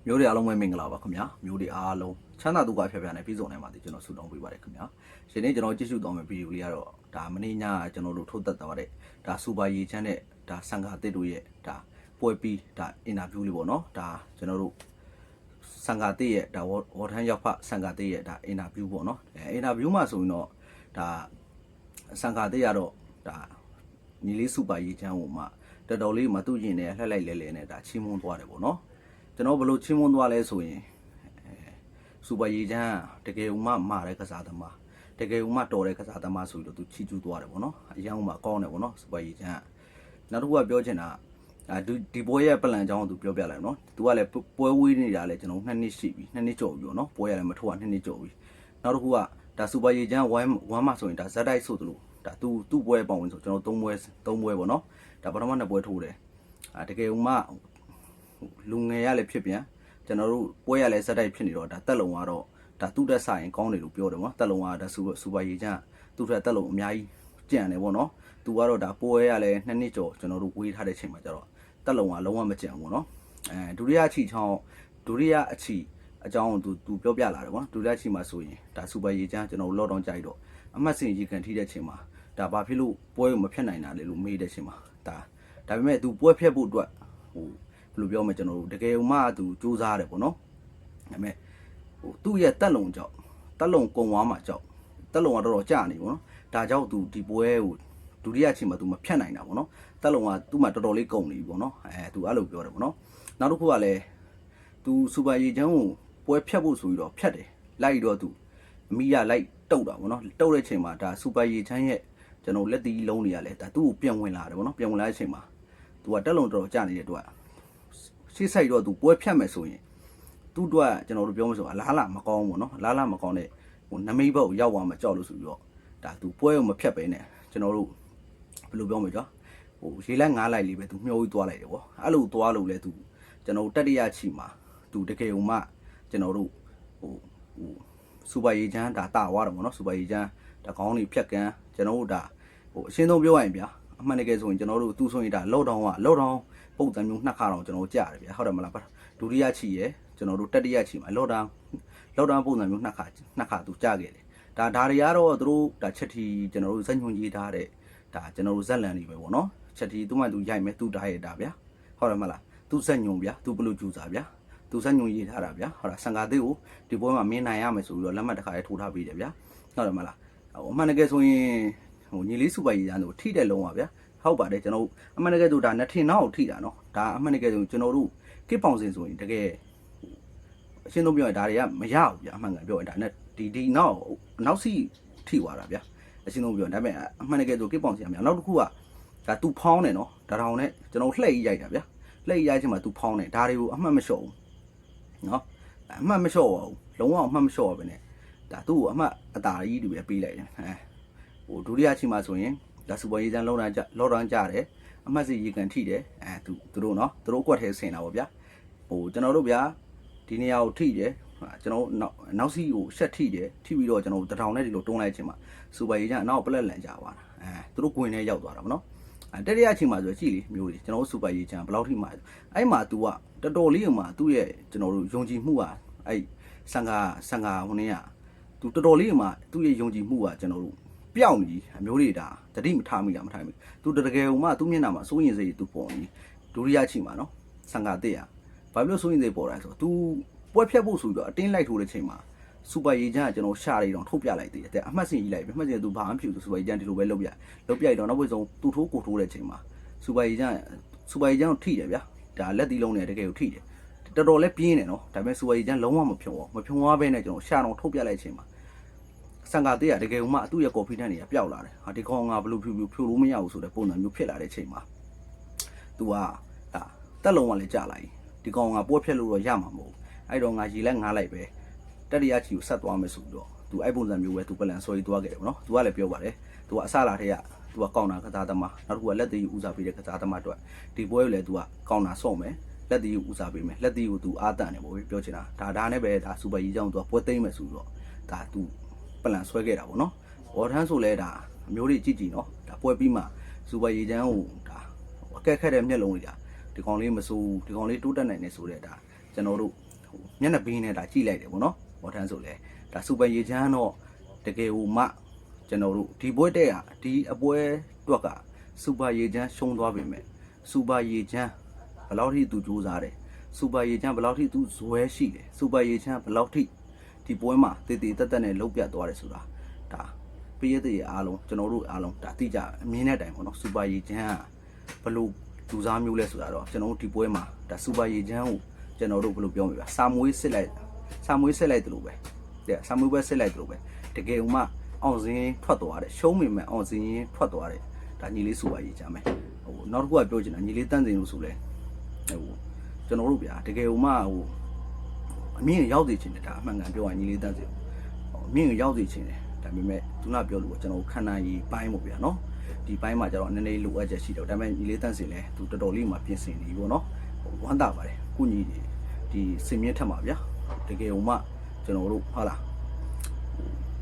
မျိုးတွေအားလုံးပဲမင်္ဂလာပါခင်ဗျာမျိုးတွေအားလုံးချမ်းသာဒုက္ခဖြတ်ဖြတ်နဲ့ပြည်စုံနိုင်ပါသည်ကျွန်တော်ဆုတောင်းပေးပါတယ်ခင်ဗျာဒီနေ့ကျွန်တော်ကြည့်ရှုသွားမယ့်ဗီဒီယိုလေးကတော့ဒါမနေ့ညကျွန်တော်တို့ထုတ်သက်သွားတဲ့ဒါစူပါရီချမ်းနဲ့ဒါဆန်ကာတစ်တို့ရဲ့ဒါပွဲပြီးဒါအင်တာဗျူးလေးပေါ့နော်ဒါကျွန်တော်တို့ဆန်ကာတစ်ရဲ့ဒါဝေါ်ထန်းရောက်ဖဆန်ကာတစ်ရဲ့ဒါအင်တာဗျူးပေါ့နော်အင်တာဗျူးမှာဆိုရင်တော့ဒါဆန်ကာတစ်ရတော့ဒါညီလေးစူပါရီချမ်းကိုမှတော်တော်လေးမတူရင်နဲ့လှက်လိုက်လဲလဲနဲ့ဒါချီးမွမ်းသွားတယ်ပေါ့နော်ကျွန်တော်ဘလို့ချင်းမွန်းသွားလဲဆိုရင်စူပါရီချမ်းတကယ်ဥမာတဲ့ကစားသမားတကယ်ဥတော်တဲ့ကစားသမားဆိုပြီးတော့သူချီကျူးသွားတယ်ပေါ့နော်အရင်ကမှကောင်းတယ်ပေါ့နော်စူပါရီချမ်းနောက်တစ်ခုကပြောချင်တာဒီပွဲရဲ့ပလန်အကြောင်းကိုသူပြောပြလိုက်နော်သူကလည်းပွဲဝေးနေတာလည်းကျွန်တော်2နှစ်ရှိပြီ2နှစ်ကျော်ပြီပေါ့နော်ပွဲရတယ်မထိုးက2နှစ်ကျော်ပြီနောက်တစ်ခုကဒါစူပါရီချမ်း1မှာဆိုရင်ဒါဇက်တိုက်ဆိုသလိုဒါသူ့ပွဲပေါင်းဝင်ဆိုကျွန်တော်3ပွဲပေါ့နော်ဒါပထမ2ပွဲထိုးတယ်တကယ်ဥလူငယ်ရလည်းဖြစ်ပြန်ကျွန်တော်တို့ပွဲရလည်းဇက်တိုက်ဖြစ်နေတော့ဒါတက်လုံကတော့ဒါသူ့တက်ဆိုင်ကောင်းတယ်လို့ပြောတယ်နော်တက်လုံကဒါစူပါရီချမ်းသူ့ထက်တက်လုံအများကြီးကြံတယ်ပေါ့နော်သူကတော့ဒါပွဲရလည်း2နှစ်ကျော်ကျွန်တော်တို့ဝေးထားတဲ့ချိန်မှာကျတော့တက်လုံကလုံးဝမကြံဘူးနော်ဒုတိယအချီအကြောင်းသူပြောပြလာတယ်ပေါ့နော်ဒုတိယအချီမှာဆိုရင်ဒါစူပါရီချမ်းကျွန်တော်တို့လော့ဒေါင်းကြိုက်တော့အမှတ်စဉ်ရေကန်ထိတဲ့ချိန်မှာဒါဘာဖြစ်လို့ပွဲကိုမဖြတ်နိုင်တာလဲလို့မေးတဲ့ချိန်မှာဒါပေမဲ့သူပွဲဖြတ်ဖို့အတွက်ဟိုဘယ်လိုပြောမလဲကျွန်တော်တို့တကယ်ဥသူစူးစမ်းတယ်ပေါ့နော်ဒါပေမဲ့သူ့ရဲ့တက်လုံကြောင့်တက်လုံကုံသွားမှာကြောက်တက်လုံကတော်တော်ကြာနေပေါ့နော်ဒါကြောင့်သူဒီပွဲကိုဒုတိယအချိန်မှာသူမဖြတ်နိုင်တာပေါ့နော်တက်လုံကသူ့မှာတော်တော်လေးကုန်နေပြီပေါ့နော်သူအဲ့လိုပြောတယ်ပေါ့နော်နောက်တစ်ခုကလည်းသူစူပါရီချမ်းကိုပွဲဖြတ်ဖို့ဆိုပြီးတော့ဖြတ်တယ်လိုက်တော့သူအမိရလိုက်တုတ်တာပေါ့နော်တုတ်တဲ့ချိန်မှာဒါစူပါရီချမ်းရဲ့ကျွန်တော်လက်သီးလုံးတွေကလည်းဒါသူ့ကိုပြန်ဝင်လာတယ်ပေါ့နော်ပြန်ဝင်လာတဲ့အချိန်မှာသူကတက်လုံတော်တော်ကြာနေတဲ့အတွက်ရှေ့ဆိုင်တော့သူပွဲဖြတ်မယ်ဆိုရင်သူ့အတွက်ကျွန်တော်တို့ပြောမဆိုအလားလာမကောင်းဘူးနော်အလားလာမကောင်းတဲ့နမိတ်ဘက်ကိုရောက်သွားမှကြောက်လို့ဆိုပြီးတော့ဒါသူပွဲကိုမဖြတ်ပဲနဲ့ကျွန်တော်တို့ဘယ်လိုပြောမလဲကြာရေလက်9လိုက်လေးပဲသူမျောပြီးသွားလိုက်တယ်ပေါ့အဲ့လိုသွားလို့လဲသူကျွန်တော်တို့တတိယချီမှာသူတကယ်ဥကျွန်တော်တို့စူပါရီချမ်းဒါတာသွားတယ်ပေါ့နော်စူပါရီချမ်းတကောင်းတွေဖြတ်ကန်ကျွန်တော်တို့ဒါအရှင်းဆုံးပြောရရင်ဗျာအမှန်တကယ်ဆိုရင်ကျွန်တော်တို့သူဆိုရင်ဒါလော့ဒေါင်းပုံစံမျိုး2ခါတော့ကျွန်တော်ကြားတယ်ဗျာဟုတ်တယ်မလားဒုတိယချီရယ်ကျွန်တော်တို့တတိယချီမှာလော့ဒေါင်းပုံစံမျိုး2ခါသူကြားခဲ့တယ်ဒါတွေကတော့သူတို့ဒါချက်တီကျွန်တော်တို့ဇက်ညွန်ရေးထားတဲ့ဒါကျွန်တော်တို့ဇက်လန်တွေပဲပေါ့နော်ချက်တီသူ့မှသူရိုက်မယ်သူတားရတာဗျာဟုတ်တယ်မလားသူဇက်ညွန်ဗျာသူဘလူးကျူစာဗျာသူဇက်ညွန်ရေးထားတာဗျာဟုတ်လားဆန်ကာသေးကိုဒီပွဲမှာမင်းနိုင်ရမယ်ဆိုပြီးတော့လက်မှတ်တစ်ခါလေးထိုးထားပေးတယ်ဗျာဟုတ်တယ်မလားအမှန်တကယ်ဆိုရင်ညီလေးစူပါရီချမ်းတို့ထိတဲ့လုံးပါဗျာဟုတ်ပါတယ်ကျွန်တော်အမှန်တကယ်ဆိုဒါနှစ်ထင်နောက်ထိတာနော်ဒါအမှန်တကယ်ဆိုကျွန်တော်တို့ကစ်ပေါင်စင်ဆိုရင်တကယ်အရှင်းဆုံးပြောရင်ဒါတွေကမရဘူးဗျာအမှန်ကန်ပြောရင်ဒါနဲ့ဒီနောက်စီထိသွားတာဗျာအရှင်းဆုံးပြောရင်ဒါပေမဲ့အမှန်တကယ်ဆိုကစ်ပေါင်စင်ရမယ်နောက်တစ်ခုကဒါသူဖောင်းတယ်နော်ဒါတောင်နဲ့ကျွန်တော်လှည့်ရိုက်တာဗျာလှည့်ရိုက်ချင်းမှာသူဖောင်းတယ်ဒါတွေကိုအမှတ်မလျှော့ဘူးနော်အမှတ်မလျှော့ပါဘူးလုံးဝအမှတ်မလျှော့ပါပဲနဲ့ဒါသူ့ကိုအမှတ်အတာကြီးတွေပဲပေးလိုက်တယ်ဒုတိယချိန်မှာဆိုရင်ဒါစူပါရီချမ်းလော့ဒေါင်းကြတယ်အမှတ်စီရေကန်ထိတယ်သူတို့နော်သူတို့အကွက်ထဲဆင်တာပေါ့ဗျာကျွန်တော်တို့ဗျာဒီနေရာကိုထိတယ်ကျွန်တော်နောက်စီကိုရှက်ထိတယ်ထိပြီးတော့ကျွန်တော်တထောင်နဲ့ဒီလိုတွန်းလိုက်ခြင်းမှာစူပါရီချမ်းအနောက်ပလက်လန်ကြသွားတာသူတို့ကွင်းထဲရောက်သွားတာဗောနော်တတိယအချိန်မှာဆိုကြည့်လေမျိုးတွေကျွန်တော်စူပါရီချမ်းဘယ်လောက်ထိမှအဲ့မှာ तू ကတော်တော်လေးမှာသူ့ရဲ့ကျွန်တော်တို့ယုံကြည်မှုကအဲ့ဆန်ကာဟိုနေ့က तू တော်တော်လေးမှာသူ့ရဲ့ယုံကြည်မှုကကျွန်တော်တို့ပျောက်နေအမျိုးတွေဒါတတိမထားမိတာမထားမိသူတကယ်ဥသူ့မျက်နှာမှာစိုးရင်စိတ်သူပေါ်နေဒုတိယချိမှာနော်ဆန်ကာတဲ့อ่ะဘာဖြစ်လို့စိုးရင်စိတ်ပေါ်တာဆိုသူပွဲဖြတ်ဖို့ဆိုပြီးတော့အတင်းလိုက်ထိုးတဲ့ချိန်မှာစူပါရီချမ်းကကျွန်တော်ရှာလိုက်တော့ထုတ်ပြလိုက်သေးတယ်အမှတ်စဉ်ကြီးလိုက်ပြီအမှတ်စဉ်သူဘာမှမဖြစ်ဘူးစူပါရီချမ်းဒီလိုပဲလုပ်ပြတော့နောက်ဆုံးသူထိုးကိုထိုးတဲ့ချိန်မှာစူပါရီချမ်းကိုထိတယ်ဗျာဒါလက်သီးလုံးနဲ့တကယ်ကိုထိတယ်တော်တော်လေးပြင်းတယ်နော်ဒါပေမဲ့စူပါရီချမ်းလုံးဝမဖြုံသွားပဲနဲ့ကျွန်တော်ရှာတော့ထုတ်ပြလိုက်ချိန်မှာဆန်ကာတဲ့တကယ်ဥသူ့ရဲ့ confidence တွေကပျောက်လာတယ်ဒီကောင်ကဘလို့ဖြူလို့မရဘူးဆိုတဲ့ပုံစံမျိုးဖြစ်လာတဲ့ချိန်မှာ तू ကတက်လုံးကလည်းကြာလိုက်ဒီကောင်ကပွဲဖြက်လို့တော့ရမှာမဟုတ်အဲ့တော့ငါရေလက်ငားလိုက်ပဲတတိယချီကိုဆက်သွားမယ်ဆိုပြီးတော့ तू အဲ့ပုံစံမျိုးပဲ तू ပလန်ဆွဲသွားခဲ့တယ်ဗောနော် तू ကလည်းပြောပါတယ် तू ကအစလာထဲက तू ကကောင်းတာကစားသမားနောက်တစ်ခုကလက်သေးဦးစားပေးတဲ့ကစားသမားအတွက်ဒီပွဲကိုလည်း तू ကကောင်းတာဆော့မယ်လက်သေးဦးစားပေးမယ်လက်သေးကို तू အားတန်တယ်ဗောပြောချင်တာဒါနဲ့ပဲဒါစူပါရီချမ်း तू ကပွဲသိမ်းမယ်ဆိုပြီးတော့ဒါ तूပလန်ဆွဲခဲ့တာပေါ့နော်ဝေါ်ထန်းဆိုလဲဒါအမျိုးတွေကြည့်နော်ဒါပွဲပြီးမှစူပါရီချမ်းကိုဒါအခက်ခက်တဲ့မျက်လုံးတွေဒါဒီကောင်လေးမစိုးဒီကောင်လေးတိုးတက်နိုင်နေဆိုတဲ့ဒါကျွန်တော်တို့ မျက်နှာပင်းနဲ့ဒါကြည့်လိုက်တယ်ပေါ့နော်ဟောထန်းဆိုလဲဒါစူပါရေချမ်းတော့တကယ်ဟိုမှကျွန်တော်တို့ဒီပွဲတဲ့ဒီအပွဲတွက်ကစူပါရေချမ်းရှုံးသွားပြီမဲ့စူပါရေချမ်းဘယ်လောက်ထိသူစူးစားတယ်စူပါရေချမ်းဘယ်လောက်ထိသူဇွဲရှိတယ်စူပါရေချမ်းဘယ်လောက်ထိဒီပွဲမှာတည်တည်တက်တက်နဲ့လှုပ်ပြတ်သွားတယ်ဆိုတာဒါပြည့်တဲ့အားလုံးကျွန်တော်တို့အားလုံးဒါသိကြအမြင်တဲ့အတိုင်းပေါ့နော်စူပါရေချမ်းဘယ်လိုလူစားမျိုးလဲဆိုတာတော့ကျွန်တော်တို့ဒီပွဲမှာဒါစူပါရေချမ်းကိုကျွန်တော်တို့ဘယ်လိုပြောမလဲစာမွေးစစ်လိုက်တယ်လို့ပဲတဲ့စာမွေးပဲစစ်လိုက်တယ်လို့ပဲတကယ်ဥမာအောင်စင်းထွက်သွားတယ်ရှုံးမိမယ်အောင်စင်းထွက်သွားတယ်ဒါညီလေးစူပါရေချမ်းမယ်ဟိုနောက်တစ်ခုကပြောချင်တာညီလေးတန်းစင်လို့ဆိုလဲဟိုကျွန်တော်တို့ဗျာတကယ်ဥမာဟိုအမြင့်ရောက်စေချင်တယ်ဒါအမှန်ကန်ပြောရင်ညီလေးတန်းစင်အမြင့်ရောက်စေချင်တယ်ဒါပေမဲ့သူကပြောလို့ကျွန်တော်ခန္ဓာရည်ပိုင်းပေါ့ဗျာနော်ဒီပိုင်းမှာကျတော့နည်းနည်းလိုအပ်ချက်ရှိတယ်ဒါပေမဲ့ညီလေးတန်းစင်လဲသူတော်တော်လေးမှပြင်ဆင်နေပြီပေါ့နော်ဝမ်းသာပါတယ်ကုညီဒီစင်မြင့်ထက်မှာဗျာတကယ်ဥမာကျွန်တော်တို့ဟုတ်လား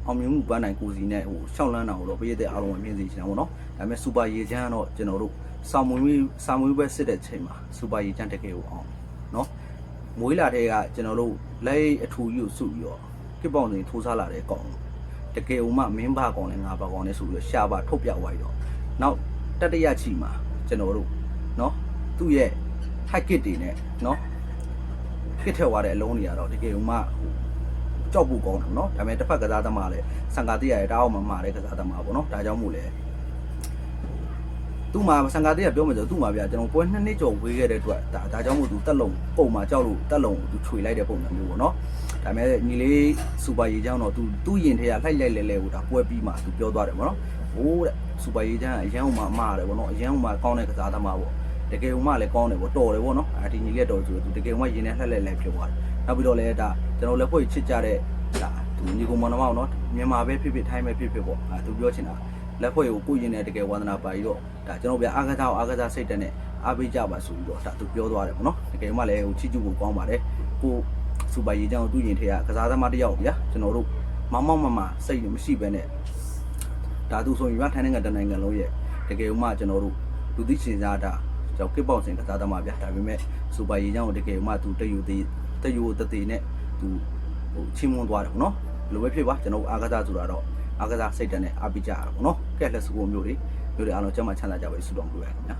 အောင်မြင်မှုပန်းနိုင်ကိုစီနဲ့ဟိုရှောက်လန်းတာကိုတော့ပြည့်တဲ့အားလုံးမြင်စေချင်တာပေါ့နော်ဒါပေမဲ့စူပါရေချမ်းတော့ကျွန်တော်တို့စာမွေးပဲစစ်တဲ့ချိန်မှာစူပါရေချမ်းတကယ်ကိုအောင်နော်မွေးလာတဲ့ကကျွန်တော်တို့လက်အထူကြီးကိုစုပြီးတော့ကစ်ပေါင်စင်ထိုးစားလာတဲ့ကောင်တကယ်ဥမာမင်းဘာကောင်နဲ့ငါဘာကောင်နဲ့ဆိုပြီးတော့ရှာပါထုတ်ပြသွားပြီးတော့နောက်တတရချီမှာကျွန်တော်တို့နော်သူ့ရဲ့ high kit တွေနဲ့နော်ခစ်ထက်သွားတဲ့အလုံးတွေကတော့တကယ်ဥမာကြောက်ဖို့ကောင်းတယ်နော်ဒါပေမဲ့တစ်ဖက်ကစားသမားလည်းစံကာတိရရဲ့တအားအောင်မှာတဲ့ကစားသမားပေါ့နော်ဒါကြောင့်မို့လဲသူ့မှာစံကာတိရပြောမှဆိုသူ့မှာဗျာကျွန်တော်ပွဲ2နှစ်ကျော်ဝေးခဲ့တဲ့အတွက်ဒါကြောင့်မို့သူတက်လုံးပုံမှာကြောက်လို့တက်လုံးသူခြွေလိုက်တဲ့ပုံစံမျိုးပေါ့နော်ဒါပေမဲ့ညီလေးစူပါရေချမ်းတော့သူ့ရင်ထဲကလှိုက်လိုက်လဲဟိုဒါပွဲပြီးမှသူပြောသွားတယ်ပေါ့နော်ဟိုးတဲ့စူပါရေချမ်းအရန်ဥမာတယ်ပေါ့နော်အရန်ဥမာကောင်းတဲ့ကစားသမားပေါ့တကယ်ဥမာလည်းကောင်းတယ်ပေါ့တော်တယ်ပေါ့နော်ဒီညီလေးတော်ဆိုသူတကယ်ဥမာရင်ထဲလှက်လိုက်ပြောသွားတယ်နောက်ပြီးတော့လည်းဒါကျွန်တော်လက်ဖွဲ့ချစ်ကြတဲ့ဒါသူညီကောင်မောင်နှမနော်မြန်မာပဲဖြစ်ထိုင်းပဲဖြစ်ပေါ့သူပြောချင်တာလက်ဖွဲ့ကိုကိုရင်နဲ့တကယ်ဝါသနာပါပြီးတော့ဒါကျွန်တော်ဗျအားကစားစိတ်တက်နဲ့အားပေးကြပါဆိုပြီးတော့ဒါသူပြောသွားတယ်ပေါ့နော်တကယ်မှလည်းဟိုချစ်ကျူကိုကောင်းပါတယ်ကိုစူပါရေချမ်းကိုသူ့ရင်ထဲကကစားသမားတယောက်ဗျာကျွန်တော်တို့မောင်မစိတ်မရှိဘဲနဲ့ဒါသူဆိုရင်ဗျာထိုင်းနိုင်ငံတနိုင်ငံလုံးရဲ့တကယ်မှကျွန်တော်တို့လူသိရှင်စားတာကြောက်ကစ်ပေါင်စင်ကစားသမားဗျာဒါပေမဲ့စူပါရေချမ်းကိုတကယ်မှသူတယူသေးနဲ့သူဟိုချင်းမွန်းသွားတယ်ပေါ့နော်ဘယ်လိုပဲဖြစ်ပါကျွန်တော်အားကစားဆိုတာတော့အားကစားစိတ်တက်နဲ့အားပေးကြရတာပေါ့နော်ကဲလက်စကိုမျိုးတွေအားလုံးကျမ်းမှချမ်းသာကြပါစေဆုတောင်းပေးပါခင်ဗျာ